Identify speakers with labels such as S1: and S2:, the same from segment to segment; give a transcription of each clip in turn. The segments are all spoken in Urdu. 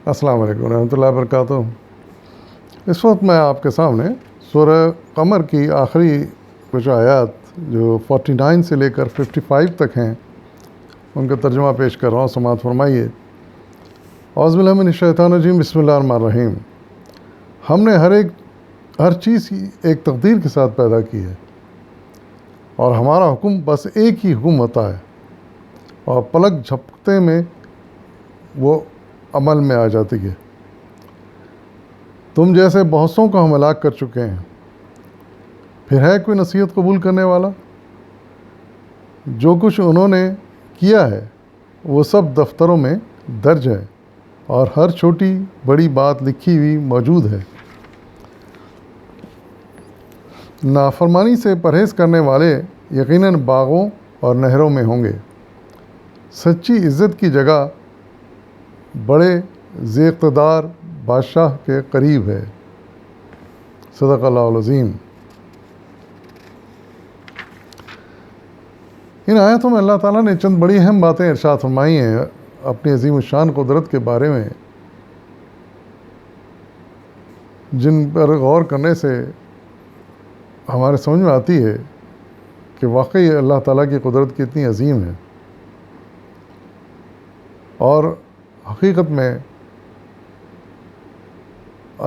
S1: السلام علیکم ورحمۃ اللہ وبرکاتہ۔ اس وقت میں آپ کے سامنے سورہ قمر کی آخری کچھ آیات جو 49 سے لے کر 55 تک ہیں ان کا ترجمہ پیش کر رہا ہوں، سماعت فرمائیے۔ اعوذ باللہ من الشیطان الرجیم، بسم اللہ الرحمن الرحیم۔ ہم نے ہر چیز ایک تقدیر کے ساتھ پیدا کی ہے، اور ہمارا حکم بس ایک ہی حکم ہوتا ہے، اور پلک جھپکتے میں وہ عمل میں آ جاتی ہے۔ تم جیسے بہت سوں کو ہم ہلاک کر چکے ہیں، پھر ہے کوئی نصیحت قبول کرنے والا؟ جو کچھ انہوں نے کیا ہے وہ سب دفتروں میں درج ہے، اور ہر چھوٹی بڑی بات لکھی ہوئی موجود ہے۔ نافرمانی سے پرہیز کرنے والے یقیناً باغوں اور نہروں میں ہوں گے۔ سچی عزت کی جگہ بڑے ذی اقتدار بادشاہ کے قریب ہے۔ صدق اللہ العظیم۔ ان آیتوں میں اللہ تعالیٰ نے چند بڑی اہم باتیں ارشاد فرمائی ہیں اپنی عظیم الشان قدرت کے بارے میں، جن پر غور کرنے سے ہمارے سمجھ میں آتی ہے کہ واقعی اللہ تعالیٰ کی قدرت کتنی عظیم ہے، اور حقیقت میں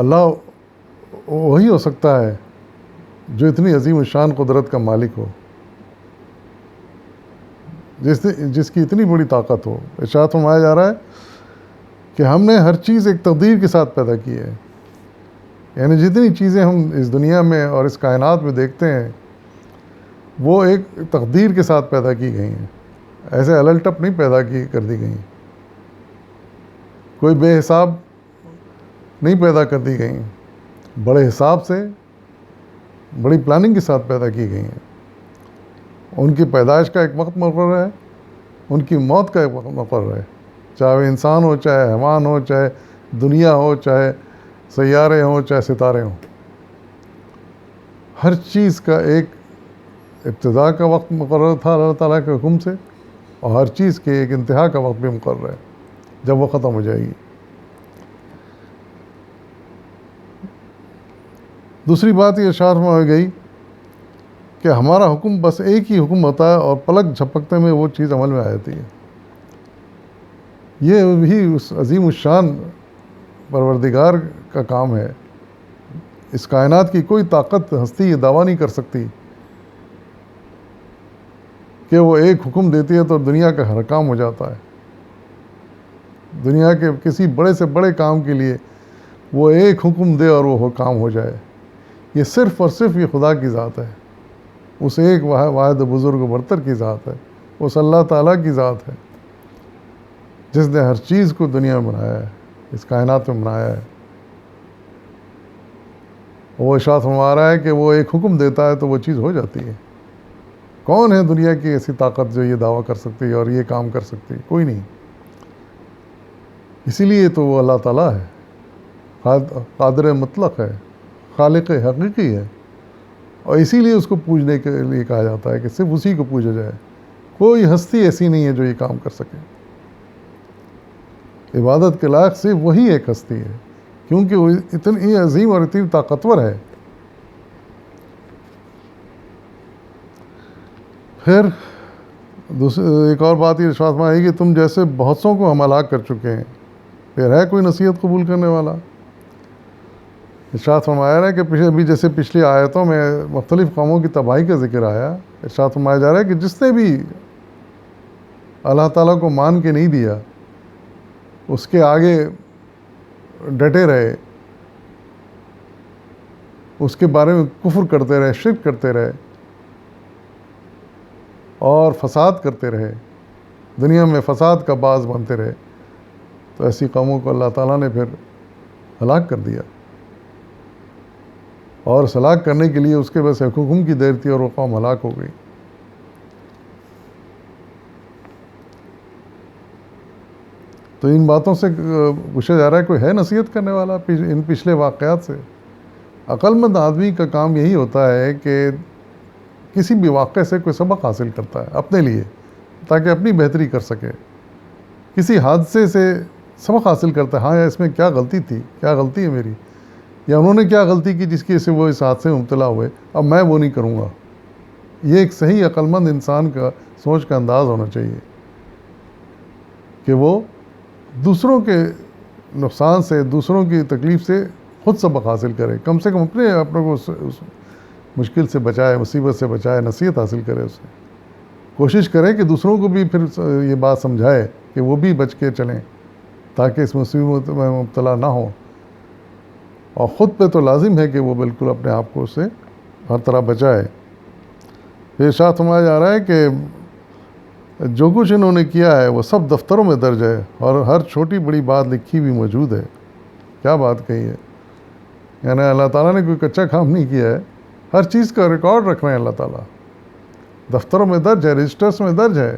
S1: اللہ وہی ہو سکتا ہے جو اتنی عظیم الشان قدرت کا مالک ہو، جس کی اتنی بڑی طاقت ہو۔ ارشاد فرمایا جا رہا ہے کہ ہم نے ہر چیز ایک تقدیر کے ساتھ پیدا کی ہے، یعنی جتنی چیزیں ہم اس دنیا میں اور اس کائنات میں دیکھتے ہیں وہ ایک تقدیر کے ساتھ پیدا کی گئی ہیں، ایسے الٹپ نہیں پیدا کر دی گئی، کوئی بے حساب نہیں پیدا کر دی گئی، بڑے حساب سے بڑی پلاننگ کے ساتھ پیدا کی گئی ہیں۔ ان کی پیدائش کا ایک وقت مقرر ہے، ان کی موت کا ایک وقت مقرر ہے، چاہے وہ انسان ہو، چاہے حیوان ہو، چاہے دنیا ہو، چاہے سیارے ہوں، چاہے ستارے ہوں۔ ہر چیز کا ایک ابتدا کا وقت مقرر تھا اللہ تعالیٰ کے حکم سے، اور ہر چیز کے ایک انتہا کا وقت بھی مقرر ہے جب وہ ختم ہو جائے گی۔ دوسری بات یہ ارشاد فرمائی گئی کہ ہمارا حکم بس ایک ہی حکم ہوتا ہے، اور پلک جھپکتے میں وہ چیز عمل میں آ جاتی ہے۔ یہ بھی اس عظیم الشان پروردگار کا کام ہے۔ اس کائنات کی کوئی طاقت ہستی یہ دعویٰ نہیں کر سکتی کہ وہ ایک حکم دیتی ہے تو دنیا کا ہر کام ہو جاتا ہے۔ دنیا کے کسی بڑے سے بڑے کام کے لیے وہ ایک حکم دے اور وہ کام ہو جائے، یہ صرف اور صرف یہ خدا کی ذات ہے، اس ایک واحد بزرگ و برتر کی ذات ہے، اس اللہ تعالیٰ کی ذات ہے جس نے ہر چیز کو دنیا میں بنایا ہے، اس کائنات میں بنایا ہے۔ وہ ارشاد فرما رہا ہے کہ وہ ایک حکم دیتا ہے تو وہ چیز ہو جاتی ہے۔ کون ہے دنیا کی ایسی طاقت جو یہ دعویٰ کر سکتی ہے اور یہ کام کر سکتی ہے؟ کوئی نہیں۔ اسی لیے تو وہ اللہ تعالیٰ ہے، قادر مطلق ہے، خالق حقیقی ہے، اور اسی لیے اس کو پوجنے کے لیے کہا جاتا ہے کہ صرف اسی کو پوجا جائے۔ کوئی ہستی ایسی نہیں ہے جو یہ کام کر سکے۔ عبادت کے لائق صرف وہی ایک ہستی ہے، کیونکہ وہ اتنی عظیم اور اتنی طاقتور ہے۔ پھر ایک اور بات یہ ارشاد فرمائی کہ تم جیسے بہت سوں کو ہم ہلاک کر چکے ہیں، پھر ہے کوئی نصیحت قبول کرنے والا؟ ارشاد فرمایا ہے کہ ابھی جیسے پچھلی آیتوں میں مختلف قوموں کی تباہی کا ذکر آیا، ارشاد فرمایا جا رہا ہے کہ جس نے بھی اللہ تعالیٰ کو مان کے نہیں دیا، اس کے آگے ڈٹے رہے، اس کے بارے میں کفر کرتے رہے، شرک کرتے رہے اور فساد کرتے رہے، دنیا میں فساد کا باعث بنتے رہے، تو ایسی قوموں کو اللہ تعالیٰ نے پھر ہلاک کر دیا، اور اس ہلاک کرنے کے لیے اس کے بس ایک حکم کی دیر تھی اور وہ قوم ہلاک ہو گئی۔ تو ان باتوں سے پوچھا جا رہا ہے کوئی ہے نصیحت کرنے والا ان پچھلے واقعات سے؟ عقل مند آدمی کا کام یہی ہوتا ہے کہ کسی بھی واقعے سے کوئی سبق حاصل کرتا ہے اپنے لیے، تاکہ اپنی بہتری کر سکے۔ کسی حادثے سے سبق حاصل کرتا ہے، ہاں یا اس میں کیا غلطی تھی، کیا غلطی ہے میری، یا انہوں نے کیا غلطی کی جس کی وجہ سے وہ اس حادثے میں مبتلا ہوئے، اب میں وہ نہیں کروں گا۔ یہ ایک صحیح عقل مند انسان کا سوچ کا انداز ہونا چاہیے کہ وہ دوسروں کے نقصان سے، دوسروں کی تکلیف سے خود سبق حاصل کرے، کم سے کم اپنے کو اس مشکل سے بچائے، مصیبت سے بچائے، نصیحت حاصل کرے، اسے کوشش کرے کہ دوسروں کو بھی پھر یہ بات سمجھائے کہ وہ بھی بچ کے چلیں تاکہ اس مصیبت میں مبتلا نہ ہو، اور خود پہ تو لازم ہے کہ وہ بالکل اپنے آپ کو اس سے ہر طرح بچائے۔ ارشاد فرمایا جا رہا ہے کہ جو کچھ انہوں نے کیا ہے وہ سب دفتروں میں درج ہے، اور ہر چھوٹی بڑی بات لکھی ہوئی موجود ہے۔ کیا بات کہی ہے، یعنی اللہ تعالیٰ نے کوئی کچا کام نہیں کیا ہے، ہر چیز کا ریکارڈ رکھ رہے ہیں اللہ تعالیٰ، دفتروں میں درج ہے، رجسٹرز میں درج ہے۔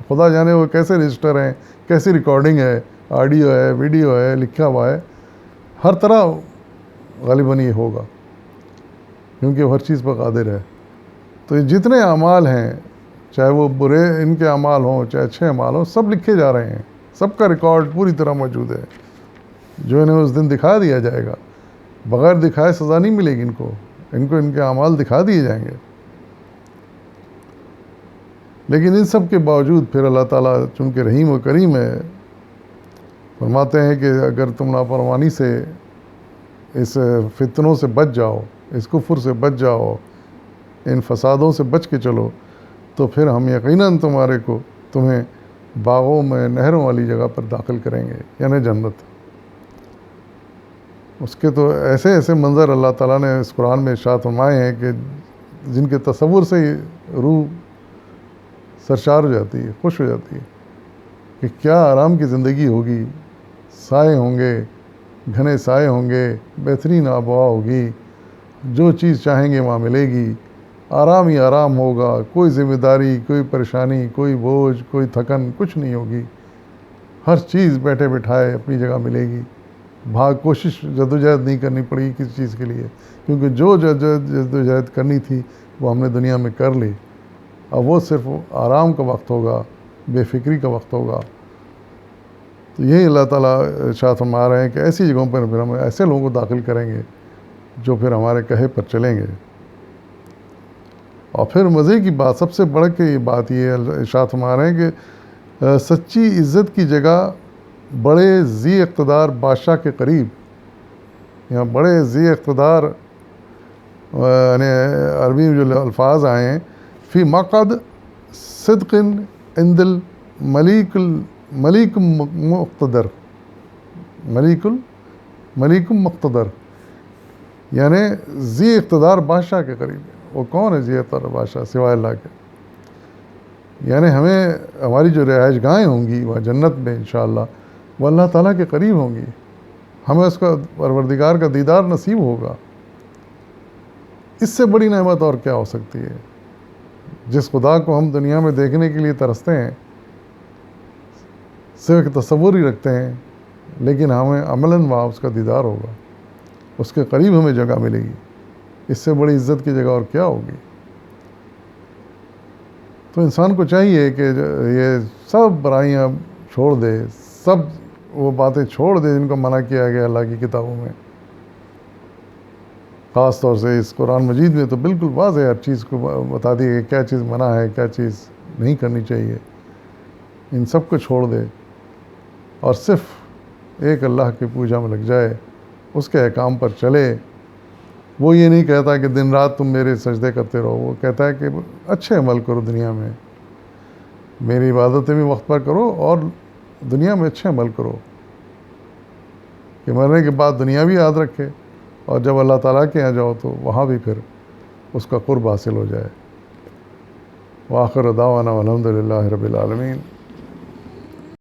S1: خدا جانے وہ کیسے رجسٹر ہیں، کیسی ریکارڈنگ ہے، آڈیو ہے، ویڈیو ہے، لکھا ہوا ہے، ہر طرح غالباً یہ ہوگا کیونکہ وہ ہر چیز پر قادر ہے۔ تو یہ جتنے اعمال ہیں، چاہے وہ برے ان کے اعمال ہوں چاہے اچھے اعمال ہوں، سب لکھے جا رہے ہیں، سب کا ریکارڈ پوری طرح موجود ہے، جو انہیں اس دن دکھا دیا جائے گا۔ بغیر دکھائے سزا نہیں ملے گی ان کو ان کے اعمال دکھا دیے جائیں گے۔ لیکن ان سب کے باوجود پھر اللہ تعالیٰ چونکہ رحیم و کریم ہے، فرماتے ہیں کہ اگر تم نافرمانی سے، اس فتنوں سے بچ جاؤ، اس کفر سے بچ جاؤ، ان فسادوں سے بچ کے چلو، تو پھر ہم یقیناً تمہیں باغوں میں نہروں والی جگہ پر داخل کریں گے، یعنی جنت۔ اس کے تو ایسے ایسے منظر اللہ تعالیٰ نے اس قرآن میں ارشاد فرمائے ہیں کہ جن کے تصور سے ہی روح سرشار ہو جاتی ہے، خوش ہو جاتی ہے کہ کیا آرام کی زندگی ہوگی، سائے ہوں گے، گھنے سائے ہوں گے، بہترین آب و ہوا ہوگی، جو چیز چاہیں گے وہاں ملے گی، آرام ہی آرام ہوگا، کوئی ذمہ داری، کوئی پریشانی، کوئی بوجھ، کوئی تھکن، کچھ نہیں ہوگی، ہر چیز بیٹھے بٹھائے اپنی جگہ ملے گی، کوشش جدوجہد نہیں کرنی پڑے گی کسی چیز کے لیے، کیونکہ جو جدوجہد کرنی تھی وہ ہم نے دنیا میں کر لی، اب وہ صرف آرام کا وقت ہوگا، بے فکری کا وقت ہوگا۔ تو یہی اللہ تعالیٰ ارشاد فرما رہے ہیں کہ ایسی جگہوں پر پھر ہم ایسے لوگوں کو داخل کریں گے جو پھر ہمارے کہے پر چلیں گے۔ اور پھر مزے کی بات، سب سے بڑھ کے یہ بات یہ ارشاد فرما رہے ہیں کہ سچی عزت کی جگہ بڑے ذی اقتدار بادشاہ کے قریب، یہاں بڑے ذی اقتدار یعنی عربی میں جو الفاظ آئے ہیں، فی مقعد صدق عند الملک مقتدر، ملیک مقتدر، یعنی ذی اقتدار بادشاہ کے قریب ہے۔ وہ کون ہے ذی اقتدار بادشاہ سوائے اللہ کے؟ یعنی ہماری جو رہائش گاہیں ہوں گی وہ جنت میں انشاءاللہ وہ اللہ تعالیٰ کے قریب ہوں گی، ہمیں اس کا پروردگار کا دیدار نصیب ہوگا۔ اس سے بڑی نعمت اور کیا ہو سکتی ہے؟ جس خدا کو ہم دنیا میں دیکھنے کے لیے ترستے ہیں، صرف ایک تصور ہی رکھتے ہیں، لیکن ہمیں عملاً وہاں اس کا دیدار ہوگا، اس کے قریب ہمیں جگہ ملے گی، اس سے بڑی عزت کی جگہ اور کیا ہوگی؟ تو انسان کو چاہیے کہ یہ سب برائیاں چھوڑ دے، سب وہ باتیں چھوڑ دے جن کو منع کیا گیا اللہ کی کتابوں میں، خاص طور سے اس قرآن مجید میں تو بالکل واضح ہر چیز کو بتا دی کہ کیا چیز منع ہے، کیا چیز نہیں کرنی چاہیے، ان سب کو چھوڑ دے اور صرف ایک اللہ کی پوجا میں لگ جائے، اس کے احکام پر چلے۔ وہ یہ نہیں کہتا کہ دن رات تم میرے سجدے کرتے رہو، وہ کہتا ہے کہ اچھے عمل کرو دنیا میں، میری عبادتیں بھی وقت پر کرو اور دنیا میں اچھے عمل کرو کہ مرنے کے بعد دنیا بھی یاد رکھے، اور جب اللہ تعالیٰ کے یہاں جاؤ تو وہاں بھی پھر اس کا قرب حاصل ہو جائے۔ وآخر دعوانا الحمد للہ رب العالمین۔